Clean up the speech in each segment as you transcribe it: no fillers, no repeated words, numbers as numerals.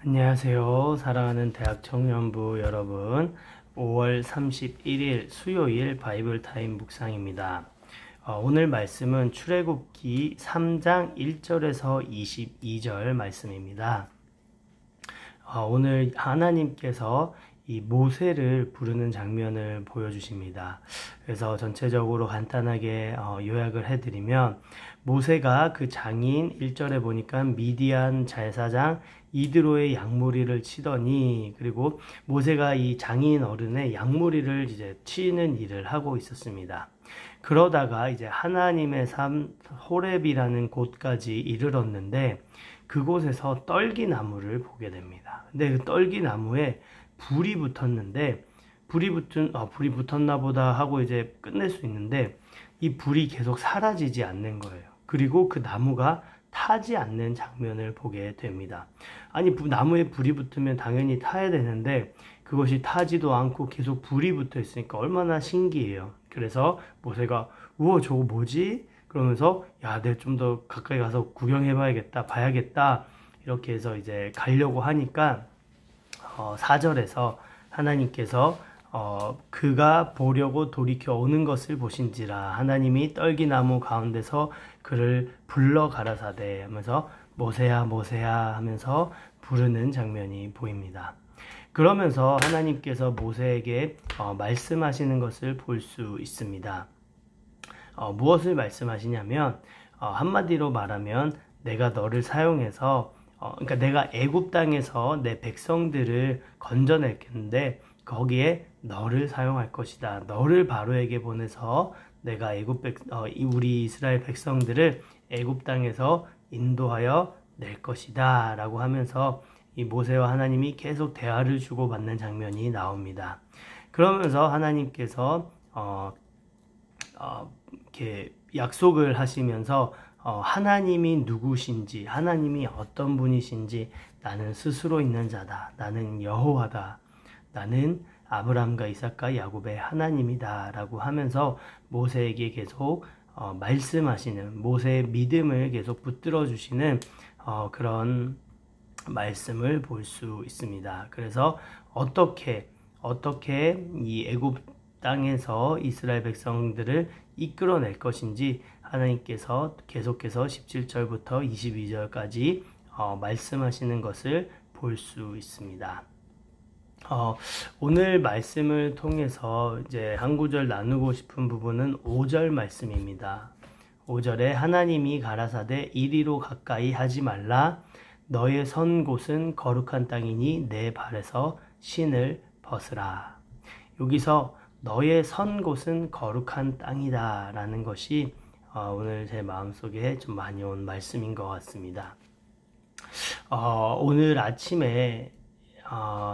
안녕하세요. 사랑하는 대학 청년부 여러분. 5월 31일 수요일 바이블 타임 묵상입니다. 오늘 말씀은 출애굽기 3장 1절에서 22절 말씀입니다. 오늘 하나님께서 이 모세를 부르는 장면을 보여주십니다. 그래서 전체적으로 간단하게 요약을 해드리면, 모세가 그 장인 1절에 보니까 미디안 제사장 이드로의 양무리를 치더니, 그리고 모세가 이 장인 어른의 양무리를 이제 치는 일을 하고 있었습니다. 그러다가 이제 하나님의 삶 호렙이라는 곳까지 이르렀는데, 그곳에서 떨기나무를 보게 됩니다. 근데 그 떨기나무에 불이 붙었는데, 불이 붙었나 보다 하고 이제 끝낼 수 있는데, 이 불이 계속 사라지지 않는 거예요. 그리고 그 나무가 타지 않는 장면을 보게 됩니다. 아니, 나무에 불이 붙으면 당연히 타야 되는데 그것이 타지도 않고 계속 불이 붙어 있으니까 얼마나 신기해요. 그래서 모세가 우와, 저거 뭐지? 그러면서 야, 내가 좀 더 가까이 가서 구경해 봐야겠다, 봐야겠다, 이렇게 해서 이제 가려고 하니까 4절에서 하나님께서 그가 보려고 돌이켜 오는 것을 보신지라 하나님이 떨기나무 가운데서 그를 불러 가라사대 하면서 모세야 모세야 하면서 부르는 장면이 보입니다. 그러면서 하나님께서 모세에게 말씀하시는 것을 볼 수 있습니다. 무엇을 말씀하시냐면, 한마디로 말하면 내가 너를 사용해서 그러니까 내가 애굽 땅에서 내 백성들을 건져냈겠는데 거기에 너를 사용할 것이다. 너를 바로에게 보내서 내가 우리 이스라엘 백성들을 애굽 땅에서 인도하여 낼 것이다 라고 하면서 이 모세와 하나님이 계속 대화를 주고받는 장면이 나옵니다. 그러면서 하나님께서 이렇게 약속을 하시면서 하나님이 누구신지, 하나님이 어떤 분이신지, 나는 스스로 있는 자다, 나는 여호와다, 나는 아브라함과 이삭과 야곱의 하나님이다 라고 하면서 모세에게 계속 말씀하시는, 모세의 믿음을 계속 붙들어 주시는 그런 말씀을 볼 수 있습니다. 그래서 어떻게 이 애굽 땅에서 이스라엘 백성들을 이끌어낼 것인지 하나님께서 계속해서 17절부터 22절까지 말씀하시는 것을 볼 수 있습니다. 오늘 말씀을 통해서 이제 한 구절 나누고 싶은 부분은 5절 말씀입니다. 5절에 하나님이 가라사대 이리로 가까이 하지 말라, 너의 선 곳은 거룩한 땅이니 내 발에서 신을 벗으라. 여기서 너의 선 곳은 거룩한 땅이다 라는 것이 오늘 제 마음속에 좀 많이 온 말씀인 것 같습니다. 오늘 아침에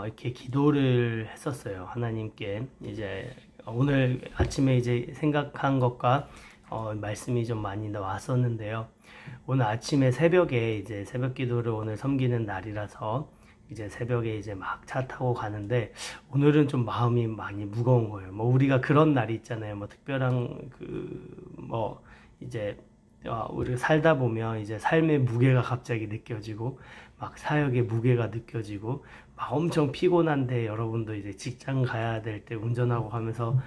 이렇게 기도를 했었어요. 하나님께 이제 오늘 아침에 이제 생각한 것과 말씀이 좀 많이 나왔었는데요. 오늘 아침에 새벽에 이제 새벽 기도를 오늘 섬기는 날이라서 이제 새벽에 이제 막 차 타고 가는데 오늘은 좀 마음이 많이 무거운 거예요. 뭐 우리가 그런 날이 있잖아요. 뭐 특별한 이제 우리가 살다 보면 이제 삶의 무게가 갑자기 느껴지고 막 사역의 무게가 느껴지고 막 엄청 피곤한데, 여러분도 이제 직장 가야 될 때 운전하고 가면서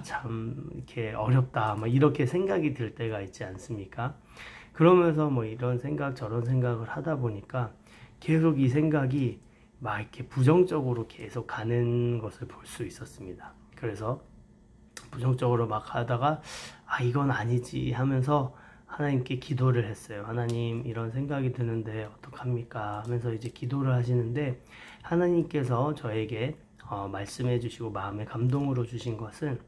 참 이렇게 어렵다 막 이렇게 생각이 들 때가 있지 않습니까? 그러면서 뭐 이런 생각 저런 생각을 하다 보니까 계속 이 생각이 막 이렇게 부정적으로 계속 가는 것을 볼 수 있었습니다. 그래서 부정적으로 막 하다가 이건 아니지 하면서 하나님께 기도를 했어요. 하나님, 이런 생각이 드는데 어떡합니까? 하면서 이제 기도를 하시는데, 하나님께서 저에게 말씀해 주시고 마음에 감동으로 주신 것은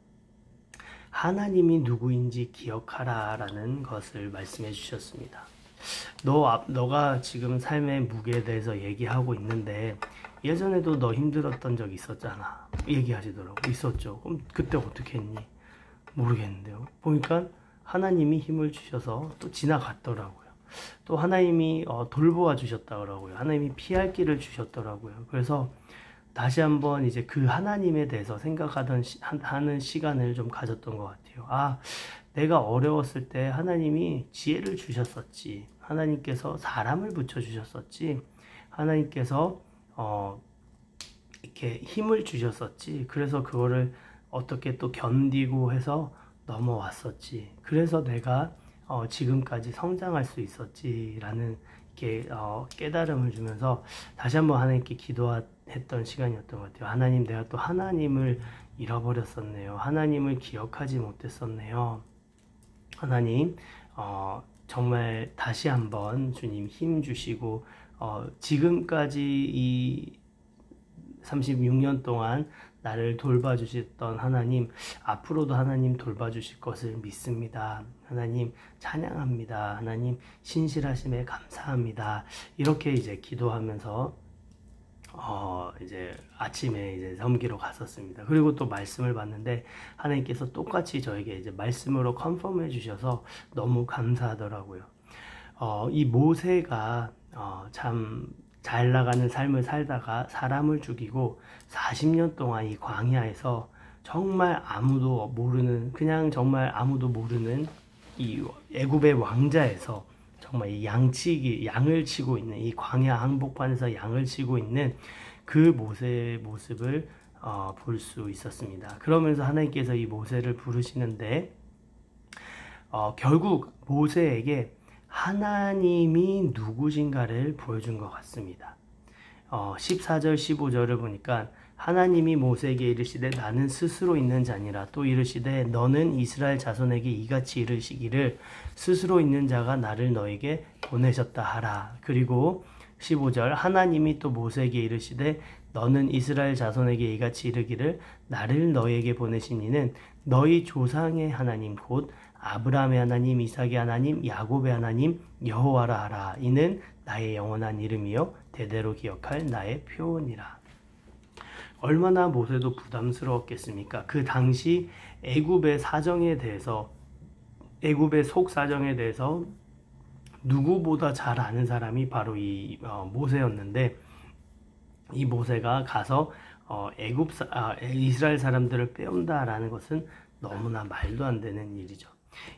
하나님이 누구인지 기억하라 라는 것을 말씀해 주셨습니다. 너가 지금 삶의 무게에 대해서 얘기하고 있는데 예전에도 너 힘들었던 적 있었잖아 얘기하시더라고. 있었죠. 그럼 그때 어떻게 했니? 모르겠는데요. 보니까 하나님이 힘을 주셔서 또 지나갔더라고요. 또 하나님이 돌보아 주셨더라고요. 하나님이 피할 길을 주셨더라고요. 그래서 다시 한번 이제 그 하나님에 대해서 하는 시간을 좀 가졌던 것 같아요. 내가 어려웠을 때 하나님이 지혜를 주셨었지. 하나님께서 사람을 붙여주셨었지. 하나님께서 이렇게 힘을 주셨었지. 그래서 그거를 어떻게 또 견디고 해서 넘어왔었지. 그래서 내가 지금까지 성장할 수 있었지라는 이렇게 깨달음을 주면서 다시 한번 하나님께 기도했던 시간이었던 것 같아요. 하나님, 내가 또 하나님을 잃어버렸었네요. 하나님을 기억하지 못했었네요. 하나님, 정말 다시 한번 주님 힘 주시고 지금까지 이 36년 동안 나를 돌봐주셨던 하나님, 앞으로도 하나님 돌봐주실 것을 믿습니다. 하나님 찬양합니다. 하나님 신실하심에 감사합니다. 이렇게 이제 기도하면서 이제 아침에 이제 섬기러 갔었습니다. 그리고 또 말씀을 봤는데 하나님께서 똑같이 저에게 이제 말씀으로 컨펌해 주셔서 너무 감사하더라고요. 이 모세가 참 잘 나가는 삶을 살다가 사람을 죽이고 40년 동안 이 광야에서 정말 아무도 모르는, 그냥 정말 아무도 모르는 이 애굽의 왕자에서 정말 이 양을 치고 있는, 이 광야 한복판에서 양을 치고 있는 그 모세의 모습을 볼 수 있었습니다. 그러면서 하나님께서 이 모세를 부르시는데 결국 모세에게 하나님이 누구신가를 보여준 것 같습니다. 14절 15절을 보니까 하나님이 모세에게 이르시되 나는 스스로 있는 자니라. 또 이르시되 너는 이스라엘 자손에게 이같이 이르시기를 스스로 있는 자가 나를 너에게 보내셨다 하라. 그리고 15절 하나님이 또 모세에게 이르시되 너는 이스라엘 자손에게 이같이 이르기를 나를 너에게 보내신 이는 너희 조상의 하나님 곧 아브라함의 하나님, 이삭의 하나님, 야곱의 하나님 여호와라 하라. 이는 나의 영원한 이름이요 대대로 기억할 나의 표언이라. 얼마나 모세도 부담스러웠겠습니까? 그 당시 애굽의 사정에 대해서, 애굽의 속 사정에 대해서 누구보다 잘 아는 사람이 바로 이 모세였는데, 이 모세가 가서 이스라엘 사람들을 빼온다라는 것은 너무나 말도 안 되는 일이죠.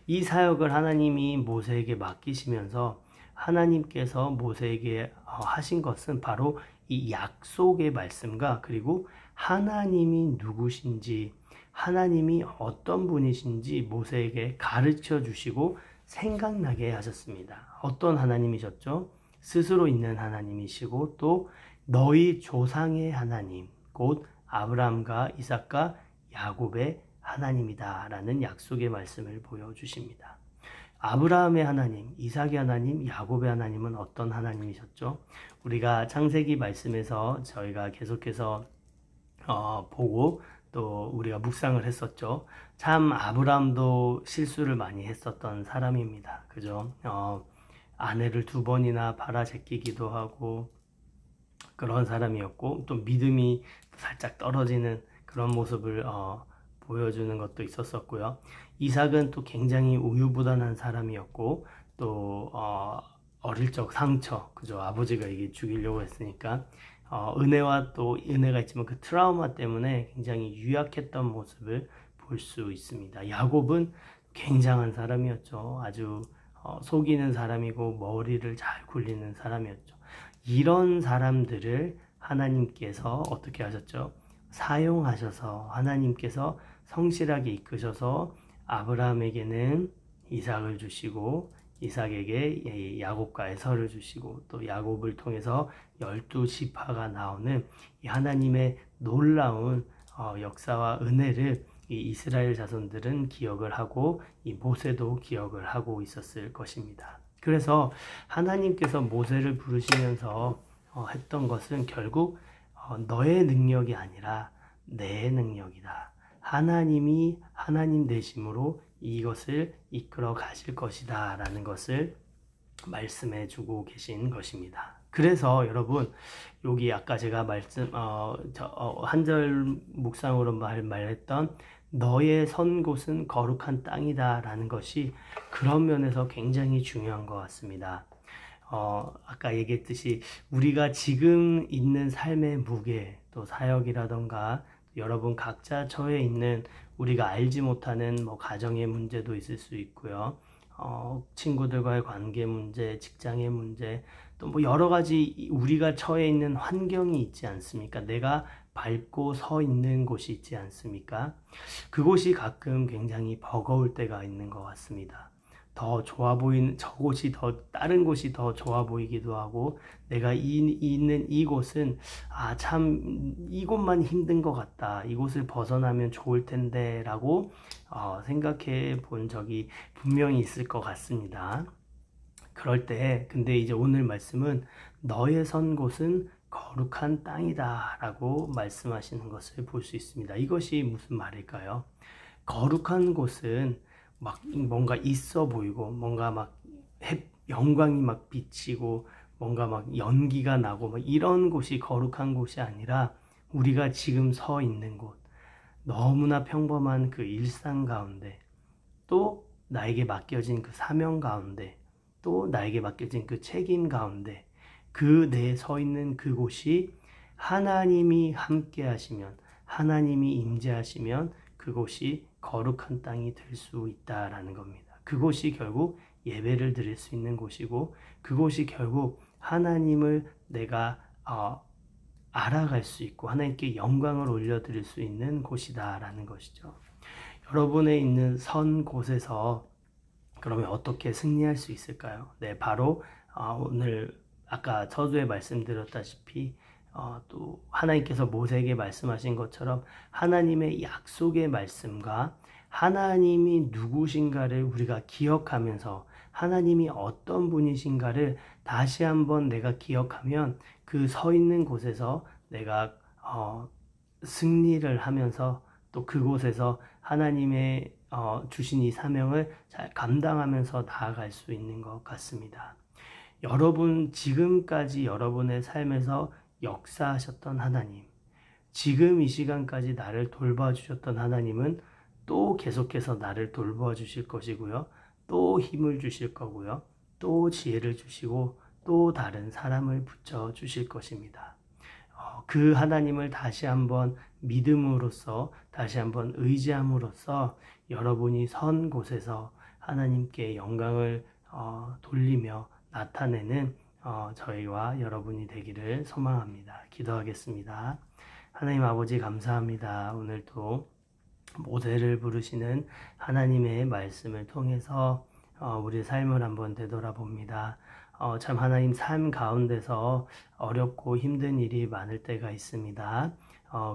이 사역을 하나님이 모세에게 맡기시면서 하나님께서 모세에게 하신 것은 바로 이 약속의 말씀과 그리고 하나님이 누구신지, 하나님이 어떤 분이신지 모세에게 가르쳐 주시고 생각나게 하셨습니다. 어떤 하나님이셨죠? 스스로 있는 하나님이시고 또 너희 조상의 하나님, 곧 아브라함과 이삭과 야곱의 하나님이다 라는 약속의 말씀을 보여주십니다. 아브라함의 하나님, 이삭의 하나님, 야곱의 하나님은 어떤 하나님이셨죠? 우리가 창세기 말씀에서 저희가 계속해서 보고 또 우리가 묵상을 했었죠. 참 아브라함도 실수를 많이 했었던 사람입니다. 그죠? 아내를 2번이나 팔아 제끼기도 하고 그런 사람이었고 또 믿음이 살짝 떨어지는 그런 모습을 보여주는 것도 있었었고요. 이삭은 또 굉장히 우유부단한 사람이었고 또 어릴 적 상처, 그죠? 아버지가 이게 죽이려고 했으니까 은혜와 또 은혜가 있지만 그 트라우마 때문에 굉장히 유약했던 모습을 볼 수 있습니다. 야곱은 굉장한 사람이었죠. 아주 속이는 사람이고 머리를 잘 굴리는 사람이었죠. 이런 사람들을 하나님께서 어떻게 하셨죠? 사용하셔서 하나님께서 성실하게 이끄셔서 아브라함에게는 이삭을 주시고 이삭에게 야곱과 에서를 주시고 또 야곱을 통해서 12지파가 나오는 이 하나님의 놀라운 역사와 은혜를 이 이스라엘 자손들은 기억을 하고 이 모세도 기억을 하고 있었을 것입니다. 그래서 하나님께서 모세를 부르시면서 했던 것은 결국 너의 능력이 아니라 내 능력이다. 하나님이 하나님 되심으로 이것을 이끌어 가실 것이다 라는 것을 말씀해 주고 계신 것입니다. 그래서 여러분 여기 아까 제가 한 절 묵상으로 말했던 너의 선 곳은 거룩한 땅이다 라는 것이 그런 면에서 굉장히 중요한 것 같습니다. 아까 얘기했듯이 우리가 지금 있는 삶의 무게, 또 사역이라던가 여러분 각자 처해 있는 우리가 알지 못하는 가정의 문제도 있을 수 있고요. 친구들과의 관계 문제, 직장의 문제, 또 또 뭐 여러 가지 우리가 처해 있는 환경이 있지 않습니까? 내가 밟고 서 있는 곳이 있지 않습니까? 그곳이 가끔 굉장히 버거울 때가 있는 것 같습니다. 더 좋아 보이는 저곳이 더 다른 곳이 더 좋아 보이기도 하고 내가 있는 이곳은 참 이곳만 힘든 것 같다. 이곳을 벗어나면 좋을 텐데 라고 생각해 본 적이 분명히 있을 것 같습니다. 그럴 때 근데 이제 오늘 말씀은 너의 선 곳은 거룩한 땅이다 라고 말씀하시는 것을 볼 수 있습니다. 이것이 무슨 말일까요? 거룩한 곳은 막 뭔가 있어 보이고 뭔가 막 영광이 막 비치고 뭔가 막 연기가 나고 막 이런 곳이 거룩한 곳이 아니라 우리가 지금 서 있는 곳, 너무나 평범한 그 일상 가운데, 또 나에게 맡겨진 그 사명 가운데, 또 나에게 맡겨진 그 책임 가운데, 그 내 서 있는 그곳이 하나님이 함께 하시면, 하나님이 임재하시면 그곳이 거룩한 땅이 될 수 있다라는 겁니다. 그곳이 결국 예배를 드릴 수 있는 곳이고, 그곳이 결국 하나님을 내가 알아갈 수 있고 하나님께 영광을 올려드릴 수 있는 곳이다라는 것이죠. 여러분의 있는 선 곳에서 그러면 어떻게 승리할 수 있을까요? 네, 바로 오늘 아까 서두에 말씀드렸다시피 또 하나님께서 모세에게 말씀하신 것처럼 하나님의 약속의 말씀과 하나님이 누구신가를 우리가 기억하면서 하나님이 어떤 분이신가를 다시 한번 내가 기억하면 그 서 있는 곳에서 내가 승리를 하면서 또 그곳에서 하나님의 주신 이 사명을 잘 감당하면서 나아갈 수 있는 것 같습니다. 여러분 지금까지 여러분의 삶에서 역사하셨던 하나님, 지금 이 시간까지 나를 돌봐주셨던 하나님은 또 계속해서 나를 돌봐주실 것이고요. 또 힘을 주실 거고요. 또 지혜를 주시고 또 다른 사람을 붙여주실 것입니다. 그 하나님을 다시 한번 믿음으로써 다시 한번 의지함으로써 여러분이 선 곳에서 하나님께 영광을 돌리며 나타내는 저희와 여러분이 되기를 소망합니다. 기도하겠습니다. 하나님 아버지 감사합니다. 오늘도 모세를 부르시는 하나님의 말씀을 통해서 우리 삶을 한번 되돌아봅니다. 참 하나님 삶 가운데서 어렵고 힘든 일이 많을 때가 있습니다.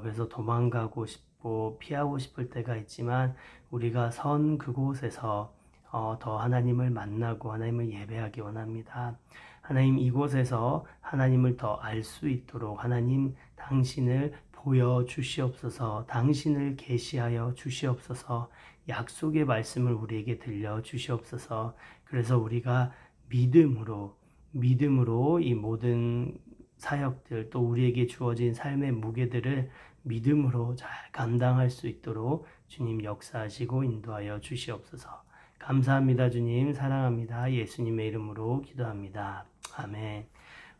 그래서 도망가고 싶고 피하고 싶을 때가 있지만 우리가 선 그곳에서 더 하나님을 만나고 하나님을 예배하기 원합니다. 하나님 이곳에서 하나님을 더 알 수 있도록 하나님 당신을 보여주시옵소서, 당신을 계시하여 주시옵소서, 약속의 말씀을 우리에게 들려주시옵소서. 그래서 우리가 믿음으로 이 모든 사역들 또 우리에게 주어진 삶의 무게들을 믿음으로 잘 감당할 수 있도록 주님 역사하시고 인도하여 주시옵소서. 감사합니다. 주님 사랑합니다. 예수님의 이름으로 기도합니다. 아멘.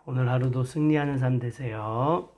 오늘 하루도 승리하는 삶 되세요.